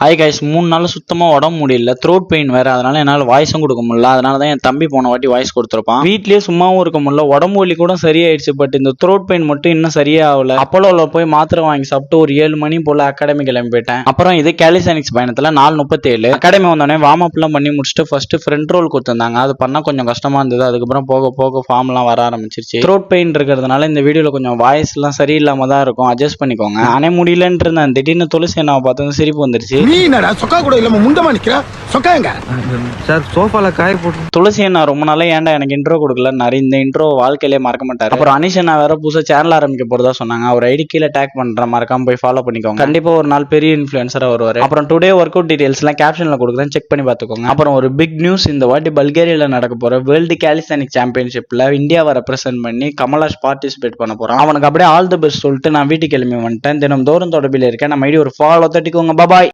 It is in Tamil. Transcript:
ஹாய் கைஸ், 3 நாள் சுத்தமாக உடம்பு முடியல, த்ரோட் பெயின் வேறு. அதனால என்னால் வாய்ஸும் கொடுக்க முடியல. அதனால தான் என் தம்பி போன வாட்டி வாய்ஸ் கொடுத்துருப்பான். வீட்லேயே சும்மாவும் இருக்க முடியல, உடம்பு வலி கூட சரியாயிடுச்சு. பட் இந்த த்ரோட் பெயின் மட்டும் இன்னும் சரியே ஆகல. அப்போலோவில் போய் மாத்திரை வாங்கி சாப்பிட்டு ஒரு 7 மணி போல் அகாடமி கிளம்பி போயிட்டேன். அப்புறம் இது கேலிசானிக்ஸ் பயணத்தில் 4:37 அகாடமி வந்தோடனே வார்ம் அப்லாம் பண்ணி முடிச்சுட்டு ஃபர்ஸ்ட் ஃப்ரண்ட் ரோல் கொடுத்துருந்தாங்க. அது பண்ணால் கொஞ்சம் கஷ்டமாக இருந்தது. அதுக்கப்புறம் போக போக ஃபார்ம்லாம் வர ஆரம்பிச்சிருச்சு. த்ரோட் பெயின் இருக்கிறதுனால இந்த வீடியோவில் கொஞ்சம் வாய்ஸ்லாம் சரியில்லாமல் தான் இருக்கும், அட்ஜஸ்ட் பண்ணிக்கோங்க. நானே முடியலன்னு இருந்தேன், திடீர்னு துளசி என்ன பார்த்து சிரிப்பு வந்துருச்சு. துளசி அண்ணா ரொம்ப நாளா ஏன்டா எனக்கு இன்ட்ரோ கொடுக்கல, நிறைய இந்த இன்ட்ரோ வாழ்க்கையிலே மறக்க மாட்டாரு. அப்புறம் அனிஷ் அண்ணா வேற புதுசா சேனல் ஆரம்பிக்க போறதா சொன்னாங்க. அவர் ஐடி கீழே டேக் பண்றேன், மறக்காம போய் ஃபாலோ பண்ணிக்கோங்க. கண்டிப்பா ஒரு நாள் பெரிய இன்ஃபுளுசரா வருவாரு. அப்புறம் டுடே ஒர்க் அவுட் டீடைல்ஸ் எல்லாம் கேப்ஷன்ல கொடுக்குறேன், செக் பண்ணி பார்த்துக்கோங்க. அப்புறம் ஒரு பிக் நியூஸ், இந்த வாட்டி பல்கேரியால நடக்க போற வேர்ல்டு கேலிஸ்தானிக் சாம்பியன்ஷிப்ல இந்தியாவை ரெப்ரசென்ட் பண்ணி கமலாஷ் பார்ட்டிசிபேட் பண்ண போறான். அவனுக்கு அப்படியே ஆல் தி பெஸ்ட் சொல்லிட்டு நான் வீட்டுக்கு கிளம்பி வந்துட்டேன். தினம் தோறும் தொடர்பில் இருக்கேன். நம்ம ஐடி ஒரு ஃபாலோ தட்டிக்கோங்க. பாய்.